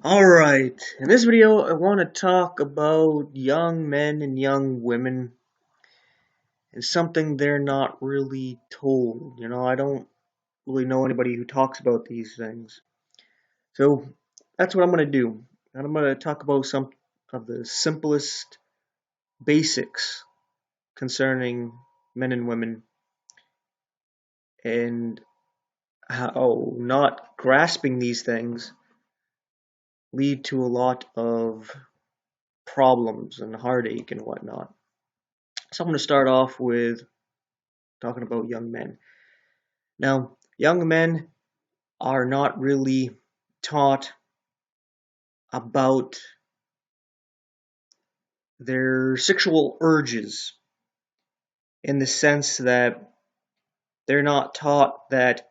Alright, in this video I want to talk about young men and young women and something they're not really told. I don't really know anybody who talks about these things. So that's what I'm going to do. And I'm going to talk about some of the simplest basics concerning men and women and how not grasping these things lead to a lot of problems and heartache and whatnot. So I'm going to start off with talking about young men. Now, young men are not really taught about their sexual urges in the sense that they're not taught that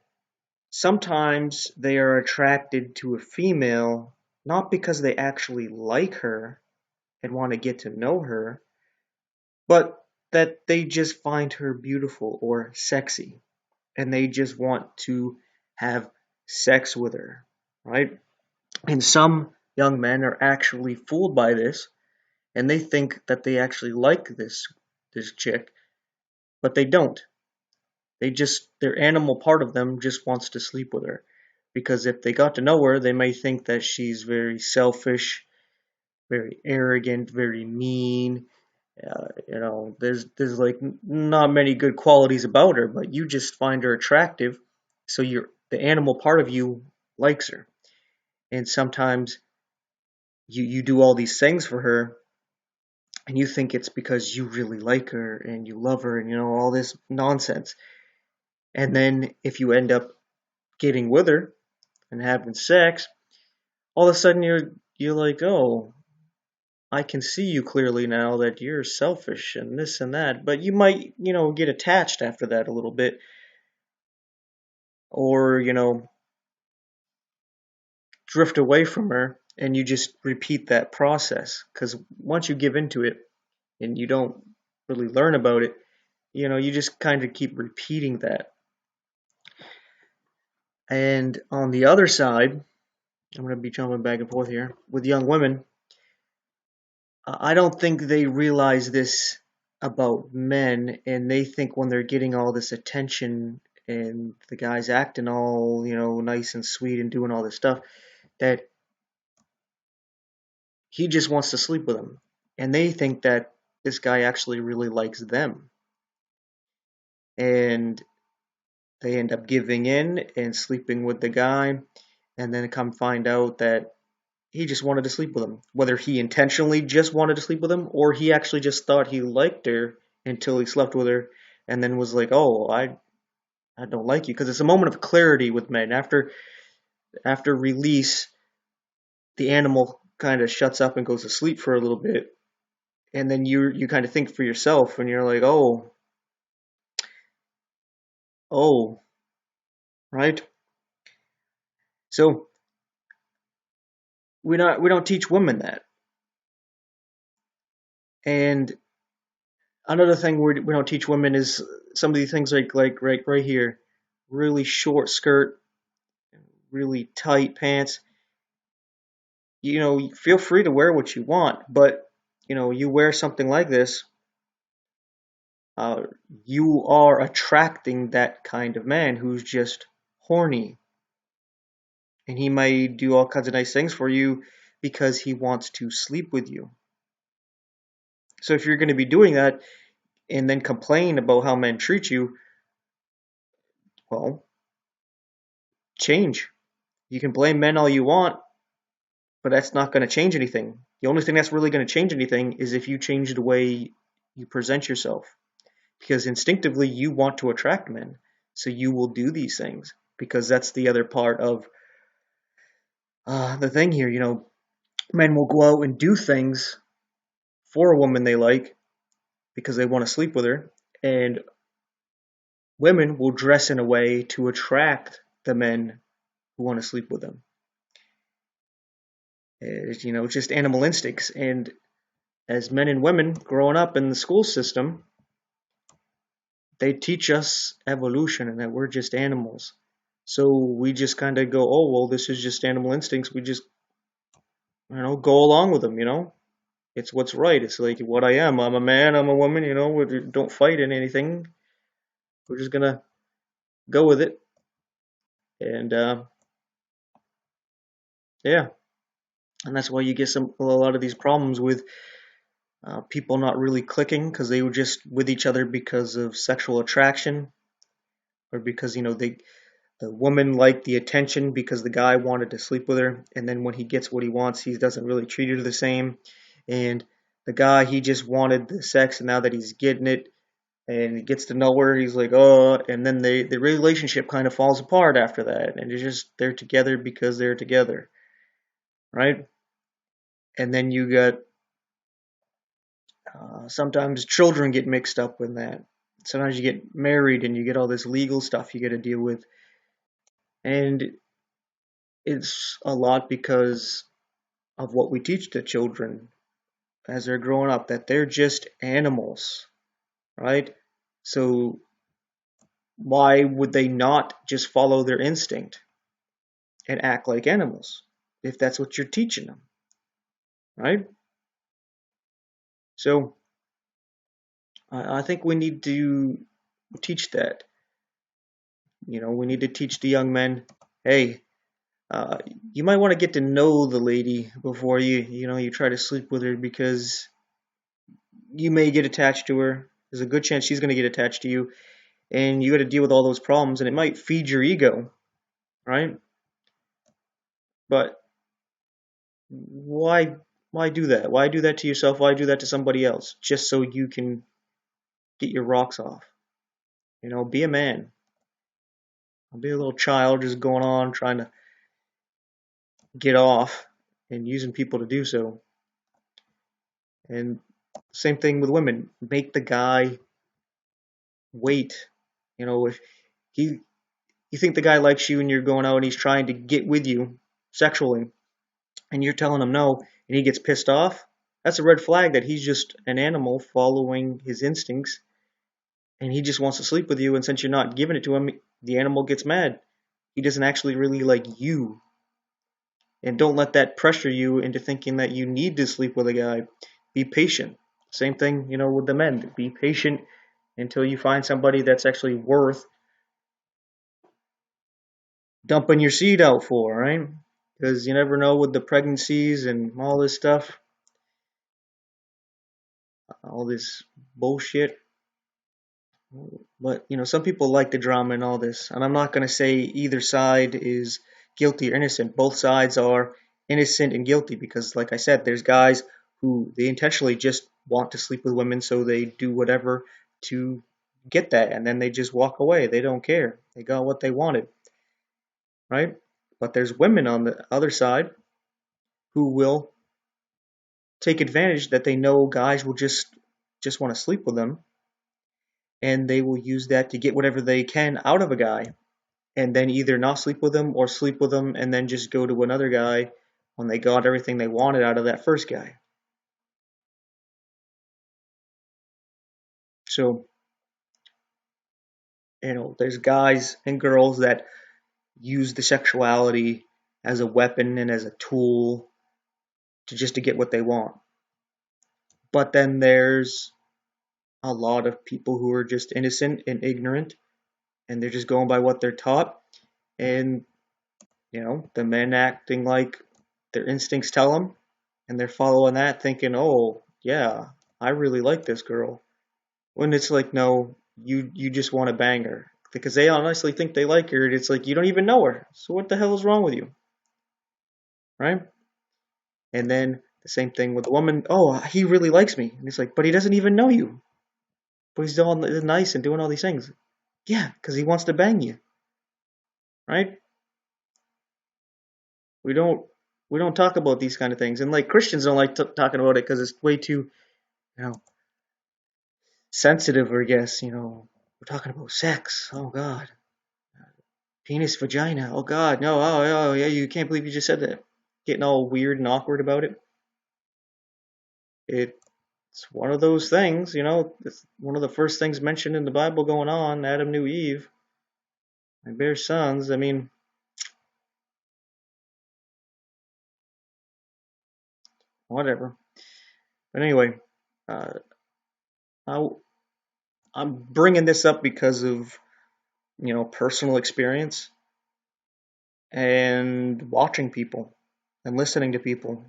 sometimes they are attracted to a female not because they actually like her and want to get to know her, but that they just find her beautiful or sexy and they just want to have sex with her, right? And some young men are actually fooled by this and they think that they actually like this chick, but they don't. Their animal part of them just wants to sleep with her. Because if they got to know her, they may think that she's very selfish, very arrogant, very mean. There's like not many good qualities about her, but you just find her attractive, so the animal part of you likes her. And sometimes you do all these things for her and you think it's because you really like her and you love her and all this nonsense. And then if you end up getting with her and having sex, all of a sudden you're like, "Oh, I can see you clearly now that you're selfish and this and that." But you might, get attached after that a little bit or, drift away from her and you just repeat that process cuz once you give into it and you don't really learn about it, you just kind of keep repeating that. And on the other side, I'm going to be jumping back and forth here with young women. I don't think they realize this about men, and they think when they're getting all this attention and the guy's acting all, nice and sweet and doing all this stuff, that he just wants to sleep with them. And they think that this guy actually really likes them. And they end up giving in and sleeping with the guy, and then come find out that he just wanted to sleep with him. Whether he intentionally just wanted to sleep with him or he actually just thought he liked her until he slept with her and then was like, "Oh, I don't like you." Because it's a moment of clarity with men. After release, the animal kind of shuts up and goes to sleep for a little bit. And then you kind of think for yourself and you're like, "Oh, right?" So we don't teach women that. And another thing we don't teach women is some of these things like right here, really short skirt, really tight pants. Feel free to wear what you want, but you wear something like this, uh, you are attracting that kind of man who's just horny, and he may do all kinds of nice things for you because he wants to sleep with you. So if you're going to be doing that and then complain about how men treat you, well, change. You can blame men all you want, but that's not going to change anything. The only thing that's really going to change anything is if you change the way you present yourself. Because instinctively you want to attract men. So you will do these things. Because that's the other part of the thing here. Men will go out and do things for a woman they like because they want to sleep with her. And women will dress in a way to attract the men who want to sleep with them. It's, just animal instincts. And as men and women growing up in the school system, they teach us evolution and that we're just animals. So we just kind of go, "Oh, well, this is just animal instincts. We just go along with them, It's what's right. It's like what I am. I'm a man, I'm a woman, we don't fight in anything. We're just gonna go with it. And yeah, and that's why you get a lot of these problems with people not really clicking because they were just with each other because of sexual attraction, or because the woman liked the attention because the guy wanted to sleep with her, and then when he gets what he wants, he doesn't really treat her the same. And the guy, he just wanted the sex, and now that he's getting it and he gets to know her, he's like, oh, and then the relationship kind of falls apart after that, and they're together because they're together, right? And then you got sometimes children get mixed up in that. Sometimes you get married and you get all this legal stuff you got to deal with, and it's a lot because of what we teach the children as they're growing up, that they're just animals, right? So why would they not just follow their instinct and act like animals if that's what you're teaching them, right? So I think we need to teach that. We need to teach the young men, hey, uh, you might want to get to know the lady before you try to sleep with her, because you may get attached to her. There's a good chance she's going to get attached to you, and you got to deal with all those problems, and it might feed your ego, right? But why do that? Why do that to yourself? Why do that to somebody else? Just so you can get your rocks off. Be a man. Don't be a little child just going on trying to get off and using people to do so. And same thing with women. Make the guy wait. If he you think the guy likes you and you're going out and he's trying to get with you sexually, and you're telling him no, and he gets pissed off, that's a red flag that he's just an animal following his instincts, and he just wants to sleep with you, and since you're not giving it to him, the animal gets mad. He doesn't actually really like you. And don't let that pressure you into thinking that you need to sleep with a guy. Be patient. Same thing, with the men. Be patient until you find somebody that's actually worth dumping your seed out for, right? Because you never know with the pregnancies and all this stuff, all this bullshit. But some people like the drama and all this, and I'm not going to say either side is guilty or innocent. Both sides are innocent and guilty because, like I said, there's guys who they intentionally just want to sleep with women, so they do whatever to get that, and then they just walk away. They don't care. They got what they wanted, right? But there's women on the other side who will take advantage that they know guys will just want to sleep with them, and they will use that to get whatever they can out of a guy, and then either not sleep with them or sleep with them and then just go to another guy when they got everything they wanted out of that first guy. So, there's guys and girls that use the sexuality as a weapon and as a tool to get what they want. But then there's a lot of people who are just innocent and ignorant, and they're just going by what they're taught, and the men acting like their instincts tell them, and they're following that thinking, oh yeah, I really like this girl, when it's like, no, you just want to bang her because they honestly think they like her, and it's like you don't even know her, so what the hell is wrong with you, right? And then the same thing with the woman, oh, he really likes me, and it's like, but he doesn't even know you, but he's all nice and doing all these things. Yeah, because he wants to bang you, right? We don't we don't talk about these kind of things, and like Christians don't like talking about it because it's way too you know sensitive, I guess. We're talking about sex. Oh God, penis, vagina. Oh God, no. Oh yeah, you can't believe you just said that. Getting all weird and awkward about it. It's one of those things. It's one of the first things mentioned in the Bible going on. Adam knew Eve and bear sons. I mean, whatever. But anyway, uh, I, I'm bringing this up because of personal experience and watching people and listening to people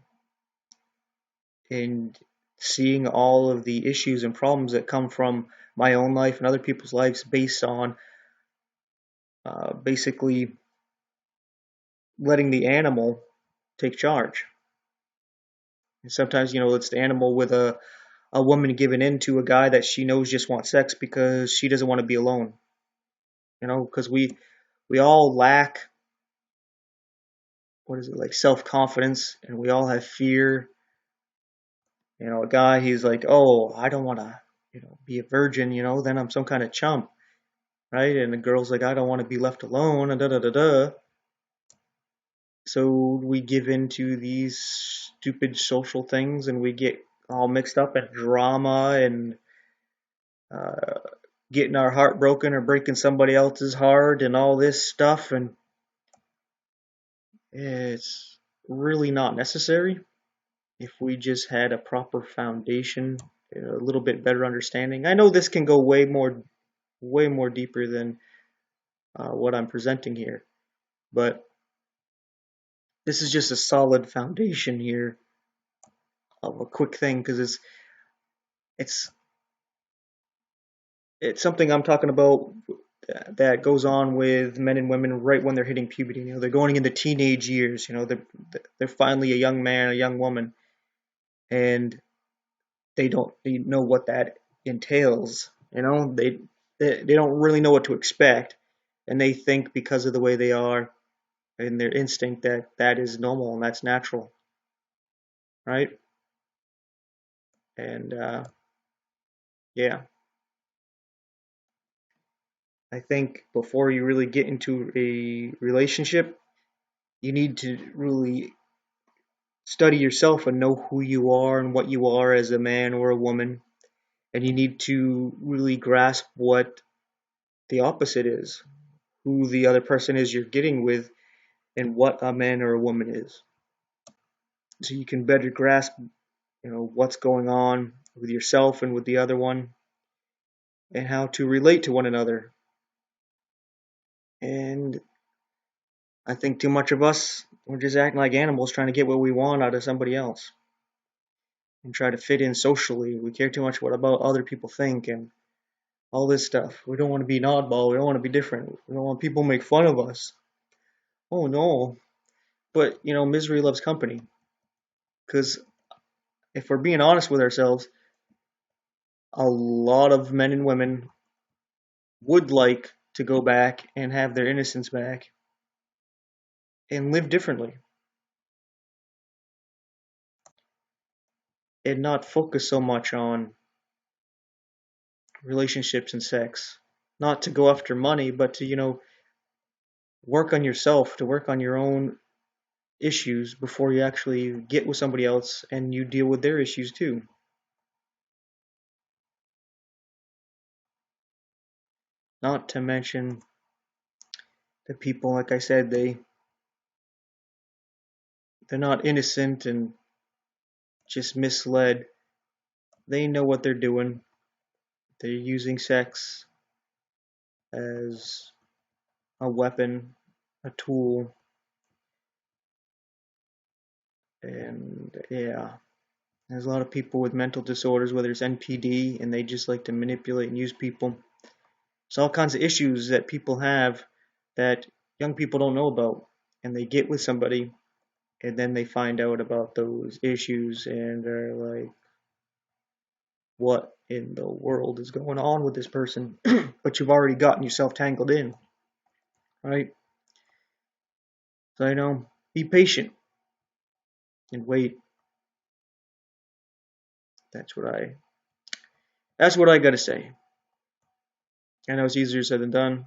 and seeing all of the issues and problems that come from my own life and other people's lives based on basically letting the animal take charge. And sometimes, it's the animal with a woman giving in to a guy that she knows just wants sex because she doesn't want to be alone. Because we all lack, what is it, like, self-confidence, and we all have fear. A guy, he's like, oh, I don't want to, be a virgin, then I'm some kind of chump, right? And the girl's like, I don't want to be left alone, and da da da da. So we give into these stupid social things, and we get all mixed up in drama and uh, getting our heart broken or breaking somebody else's heart and all this stuff, and it's really not necessary if we just had a proper foundation, a little bit better understanding. I know this can go way more deeper than what I'm presenting here, but this is just a solid foundation here of a quick thing because it's it's something I'm talking about that goes on with men and women right when they're hitting puberty. They're going into teenage years. They're finally a young man, a young woman, and they know what that entails. They don't really know what to expect, and they think because of the way they are and their instinct that that is normal and that's natural, right? And yeah, I think before you really get into a relationship, you need to really study yourself and know who you are and what you are as a man or a woman. And you need to really grasp what the opposite is, who the other person is you're getting with, and what a man or a woman is. So you can better grasp, what's going on with yourself and with the other one, and how to relate to one another. And I think too much of us, we're just acting like animals trying to get what we want out of somebody else and try to fit in socially. We care too much what about other people think and all this stuff. We don't want to be an oddball. We don't want to be different. We don't want people to make fun of us. Oh no. But, misery loves company. Because if we're being honest with ourselves, a lot of men and women would like to go back and have their innocence back and live differently and not focus so much on relationships and sex. Not to go after money, but to, work on yourself, to work on your own issues before you actually get with somebody else and you deal with their issues too. Not to mention the people, like I said, they're not innocent and just misled. They know what they're doing. They're using sex as a weapon, a tool, and yeah. There's a lot of people with mental disorders, whether it's NPD, and they just like to manipulate and use people. There's all kinds of issues that people have that young people don't know about, and they get with somebody, and then they find out about those issues, and they're like, what in the world is going on with this person? But you've already gotten yourself tangled in, right? So, be patient and wait. That's what I that's what I gotta say. I know it's easier said than done,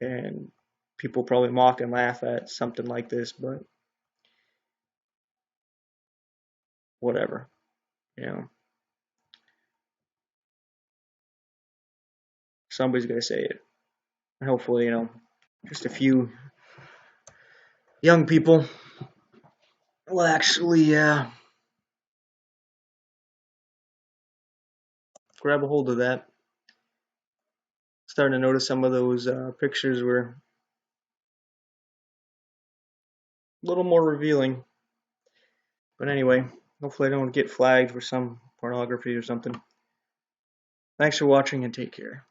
and people probably mock and laugh at something like this, but whatever. You know, somebody's gonna say it, and hopefully, just a few young people will actually grab a hold of that. Starting to notice some of those pictures were a little more revealing. But anyway, hopefully I don't get flagged for some pornography or something. Thanks for watching and take care.